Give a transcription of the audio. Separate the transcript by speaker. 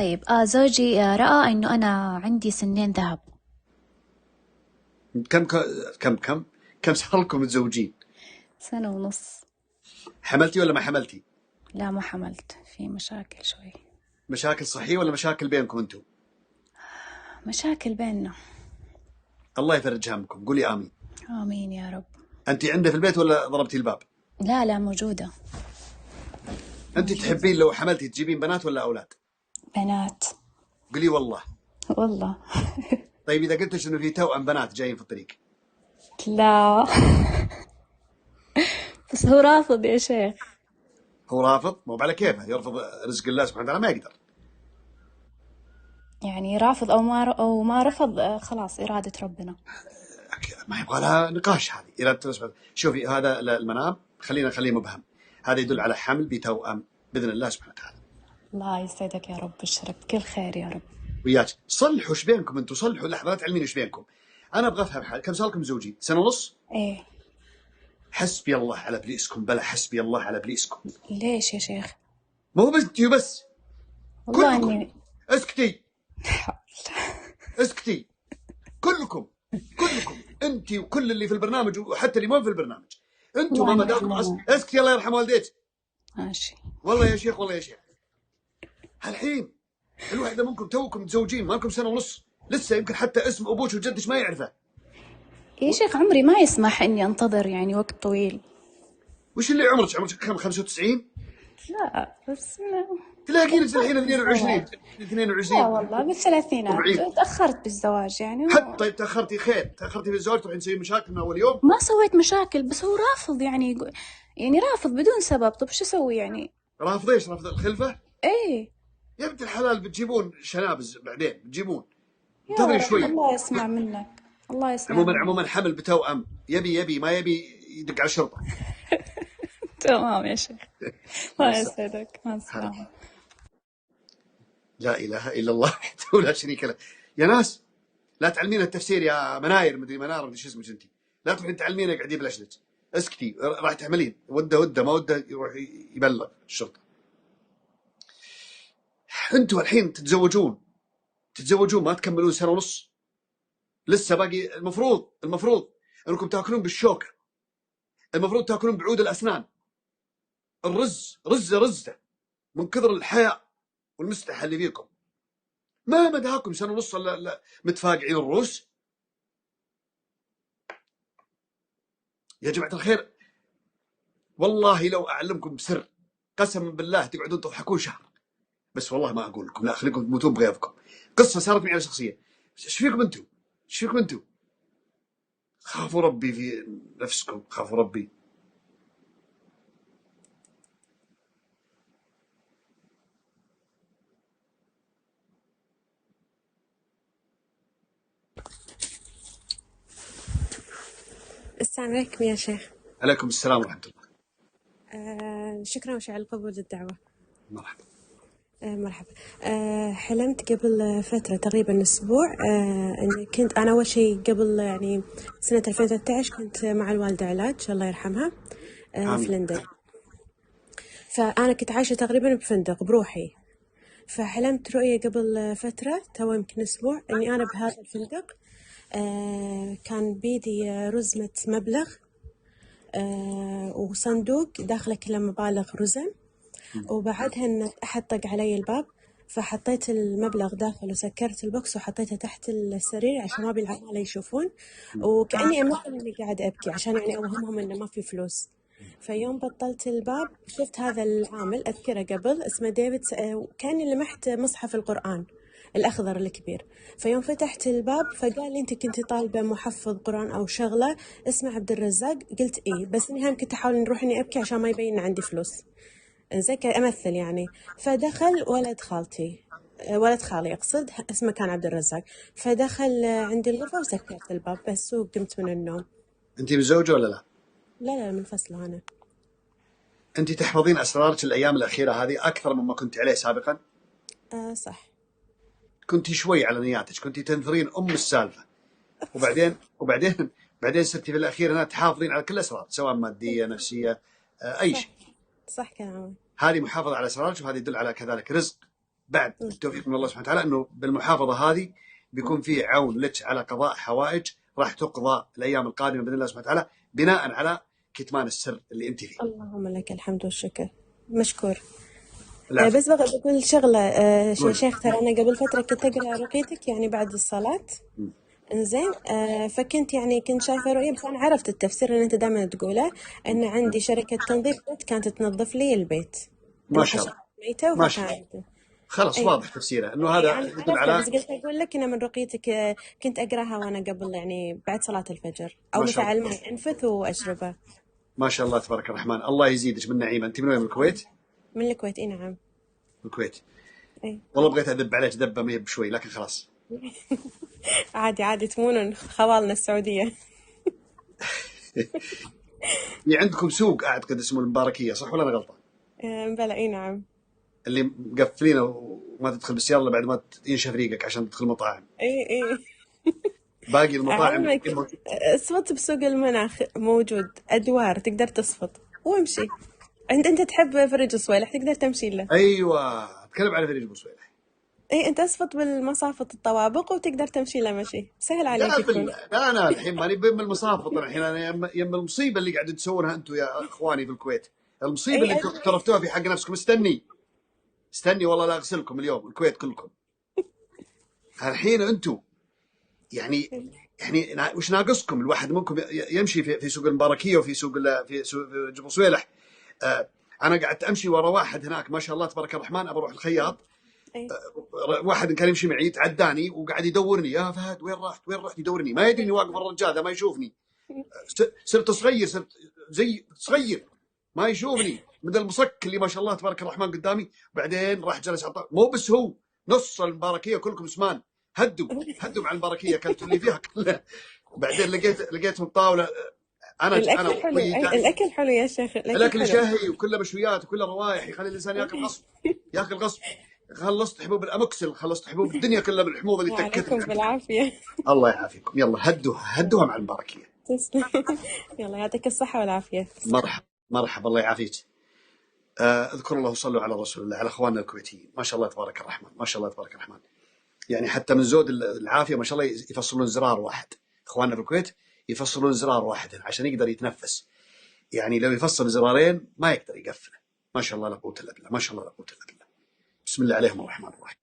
Speaker 1: طيب زوجي رأى إنه أنا عندي سنين ذهب.
Speaker 2: كم كم كم كم صار لكم متزوجين؟
Speaker 1: 1.5 سنة.
Speaker 2: حملتي ولا ما حملتي؟
Speaker 1: لا ما حملت، في مشاكل شوي.
Speaker 2: مشاكل صحية ولا مشاكل بينكم انتم؟
Speaker 1: مشاكل بيننا.
Speaker 2: الله يفرج همكم، قولي آمين.
Speaker 1: آمين يا رب.
Speaker 2: أنت عنده في البيت ولا ضربتي الباب؟
Speaker 1: لا موجودة.
Speaker 2: أنت تحبين لو حملتي تجيبين بنات ولا أولاد؟
Speaker 1: بنات.
Speaker 2: قولي والله.
Speaker 1: والله.
Speaker 2: طيب إذا قلتش إنه في توأم بنات جايين في الطريق؟
Speaker 1: لا. بس هو رافض يا شيخ.
Speaker 2: هو رافض؟ مو على كيفه، يرفض رزق الله سبحانه وتعالى، ما يقدر.
Speaker 1: يعني رافض أو ما رفض، خلاص إرادة ربنا.
Speaker 2: ما يبغى لها نقاش هذه. إذا شوفي هذا المنام خلينا نخليه مبهم، هذا يدل على حمل بتوأم بإذن الله سبحانه وتعالى.
Speaker 1: الله يسعدك يا رب، بشرك بكل خير يا رب.
Speaker 2: وياك صلحوا ايش بينكم انتم، صلحوا. لحظه لا تعلمين ايش بينكم. انا ابغى افهم حال. كم صار لكم زوجين؟ 1.5 سنة؟
Speaker 1: إيه.
Speaker 2: حسبي الله على ابليسكم، بلا حسبي الله على ابليسكم.
Speaker 1: ليش يا شيخ؟
Speaker 2: ما هو بس انتي وبس،
Speaker 1: والله
Speaker 2: كلكم.
Speaker 1: إني
Speaker 2: اسكتي اسكتي، كلكم انت وكل اللي في البرنامج وحتى اللي مو في البرنامج، انتم ما مداكم اسكتي الله يرحم والديك.
Speaker 1: ماشي.
Speaker 2: والله يا شيخ والله يا شيخ. هالحين الوحده منكم توكم متزوجين، ما لكم 1.5 سنة، لسه يمكن حتى اسم ابوك وجدك ما يعرفه.
Speaker 1: يا شيخ عمري ما يسمح إني أنتظر يعني وقت طويل.
Speaker 2: وش اللي عمرك كم 95؟
Speaker 1: لا بس
Speaker 2: تلاقينك الحين 22.
Speaker 1: لا والله بالثلاثينات تأخرت بالزواج يعني.
Speaker 2: طيب تأخرتي خير، تأخرتي بالزواج تروحين تسوي مشاكل من أول يوم؟
Speaker 1: ما سويت مشاكل، بس هو رافض يعني رافض بدون سبب. طب شو أسوي يعني؟
Speaker 2: رافض ايش؟ رافض الخلفة؟
Speaker 1: ايه
Speaker 2: يا بنت الحلال بتجيبون شنابز بعدين، بتجيبون. انتظري شوي.
Speaker 1: الله يسمع منك، الله يسمع.
Speaker 2: عموما حمل بتوأم، يبي ما يبي يدق على الشرطة.
Speaker 1: تمام يا شيخ. الله يسعدك، مع السلامة.
Speaker 2: لا إله إلا الله وحده لا شريك له. يا ناس لا تعلمين التفسير يا مناير، مدري منار مدري شو اسمك انت، لا تروحين تعلمين قاعدين بلشلك. اسكتي، راح تعملين وده ما وده يروح يبلغ الشرطة. انتوا الحين تتزوجون ما تكملون 1.5 سنة، لسه باقي. المفروض انكم تاكلون بالشوكة، المفروض تاكلون بعود الأسنان. الرز رزة من كثر الحياء والمستحى اللي فيكم. ما مداكم 1.5 سنة لا متفاقعين الروس. يا جماعة الخير والله لو أعلمكم بسر، قسما بالله تقعدون تضحكون شهر، بس والله ما أقول لكم، لا خليكم تموتون بغيظكم. قصة صارت معي شخصية. ايش فيكم انتم؟ خافوا ربي في نفسكم، خافوا ربي.
Speaker 3: السلام عليكم يا شيخ.
Speaker 2: عليكم السلام ورحمة الله.
Speaker 3: شكرا وش على قبول الدعوة.
Speaker 2: مرحبا.
Speaker 3: مرحبا. حلمت قبل فترة تقريبا أسبوع أني كنت أنا أول شيء قبل يعني سنة 2013 كنت مع الوالدة علاج الله يرحمها في لندن. فأنا كنت عايشة تقريبا بفندق بروحي. فحلمت رؤية قبل فترة تو يمكن أسبوع أني أنا بهذا الفندق. كان بيدي رزمة مبلغ وصندوق داخله كله مبالغ رزم، وبعدها إن أحد طق علي الباب، فحطيت المبلغ داخل وسكرت البوكس وحطيته تحت السرير عشان ما بالعمالة يشوفون، وكأني أمثل إني قاعد أبكي عشان يعني أوهمهم إنه ما في فلوس. فيوم بطلت الباب شفت هذا العامل أذكره قبل اسمه ديفيد، كأني لمحت مصحف القرآن الأخضر الكبير. فيوم فتحت الباب فقال لي أنت كنت طالبة محفظ قرآن أو شغلة اسمه عبد الرزاق. قلت إيه، بس إني هم كنت أحاول نروح إني أبكي عشان ما يبين عندي فلوس، زي أمثل يعني. فدخل ولد خالي أقصد، اسمه كان عبد الرزاق. فدخل عندي الغرفة وسكرت الباب بس وقمت من النوم.
Speaker 2: أنت متزوجة ولا لا؟
Speaker 3: لا منفصلة أنا.
Speaker 2: أنت تحفظين أسرارك الأيام الأخيرة هذه أكثر مما كنت عليه سابقا؟
Speaker 3: صح.
Speaker 2: كنت شوي على نياتك، كنت تنثرين السالفة، وبعدين صرتي في الأخير هنا تحافظين على كل أسرار، سواء مادية نفسية أي شيء.
Speaker 3: صح كلامك.
Speaker 2: هذه محافظة على أسرارك، وهذه يدل على كذلك رزق بعد التوفيق من الله سبحانه وتعالى انه بالمحافظه هذه بيكون في عون لك على قضاء حوائج راح تقضى الايام القادمه باذن الله سبحانه وتعالى بناء على كتمان السر اللي انت فيه.
Speaker 3: اللهم لك الحمد والشكر، مشكور.
Speaker 2: العفو.
Speaker 3: بس بغيت أقول شغلة
Speaker 2: قولي.
Speaker 3: شيخ، ترى أنا قبل فترة كنت أقرأ رقيتك يعني بعد الصلاة. إنزين فكنت يعني كنت شايفة رؤية، بس أنا عرفت التفسير اللي أنت دائما تقوله، أن عندي شركة تنظيف بيت كانت تنظف لي البيت،
Speaker 2: ما
Speaker 3: أن
Speaker 2: شاء الله.
Speaker 3: حشرات ميتة
Speaker 2: ما شاء الله.
Speaker 3: فكانت.
Speaker 2: خلاص
Speaker 3: أي
Speaker 2: واضح تفسيره انه هذا
Speaker 3: أنا
Speaker 2: يدل
Speaker 3: عرفته،
Speaker 2: على
Speaker 3: بس قلت أقول لك أنا من رقيتك كنت أقرأها وأنا قبل يعني بعد صلاة الفجر، أو
Speaker 2: ما شاء
Speaker 3: مفعل
Speaker 2: الله.
Speaker 3: ماء أنفث وأشربه.
Speaker 2: ما شاء الله تبارك الرحمن. الله يزيدك من نعيمه. انت من وين؟ من الكويت؟
Speaker 3: من الكويت. إي نعم.
Speaker 2: من الكويت.
Speaker 3: أي
Speaker 2: والله بغيت ادب عليك دبه ما هي بشوي لكن خلاص.
Speaker 3: عادي عادي، تمونون خوالنا السعودية.
Speaker 2: في عندكم سوق اعتقد اسمه المباركيه، صح ولا انا غلطان؟
Speaker 3: بلى. إي نعم.
Speaker 2: اللي مقفلينه وما تدخل بالسياره الا بعد ما ينشف ريقك عشان تدخل مطاعم.
Speaker 3: إي
Speaker 2: باقي المطاعم
Speaker 3: علمك اصفط بسوق المناخ موجود أدوار، تقدر تصفط وامشي. أنت تحب فرج صويلح تقدر تمشي له.
Speaker 2: ايوه اتكلم على فريج بوسويلح.
Speaker 3: إي أنت اصفط بالمصافط الطوابق وتقدر تمشي له مشي، سهل عليك يكون.
Speaker 2: لا انا الحين ماني بين المصافط، الحين انا يم المصيبه اللي قاعدين تسوونها انتم يا اخواني في الكويت، المصيبه اللي
Speaker 3: إي
Speaker 2: انتم اقترفتوها في حق نفسكم. استني والله لا اغسلكم اليوم الكويت كلكم. الحين انتم يعني وش ناقصكم؟ الواحد منكم يمشي في سوق المباركيه وفي سوق في جبل صويلح. انا قعدت امشي ورا واحد هناك ما شاء الله تبارك الرحمن، ابى اروح الخياط.
Speaker 3: إي
Speaker 2: واحد كان يمشي معي تعداني وقاعد يدورني، يا فهد وين رحت يدورني، ما يدري اني واقف الرجال ده ما يشوفني. صرت صغير، صرت زي صغير ما يشوفني من المصك اللي ما شاء الله تبارك الرحمن قدامي. بعدين راح جلس مو بس هو، نص المباركيه كلكم اسمان هدوا مع المباركيه كانت اللي فيها كلها. بعدين لقيتهم طاوله انا
Speaker 3: الأكل حلو. الأكل حلو يا شيخ،
Speaker 2: الاكل شهي وكله مشويات وكله روايح، يخلي الانسان ياكل غصب. خلصت حبوب الاموكسل، خلصت حبوب الدنيا كلها بالحموضه اللي
Speaker 3: وعليكم
Speaker 2: تكتب.
Speaker 3: بالعافية.
Speaker 2: الله يعافيكم. يلا هدوها مع المباركيه.
Speaker 3: تسلم. يلا يعطيك الصحة والعافية.
Speaker 2: مرحبا الله يعافيك. اذكر الله وصلوا على رسول الله، على اخواننا الكويتيين ما شاء الله تبارك الرحمن، ما شاء الله تبارك الرحمن. يعني حتى من زود العافيه ما شاء الله يفصلون زرار واحد. اخواننا في الكويت يفصلون زرار واحد عشان يقدر يتنفس. يعني لو يفصل زرارين ما يقدر يقفله. ما شاء الله لا قوه الا بالله، ما شاء الله لا قوه الا بالله. بسم الله عليهم الرحمن الرحيم.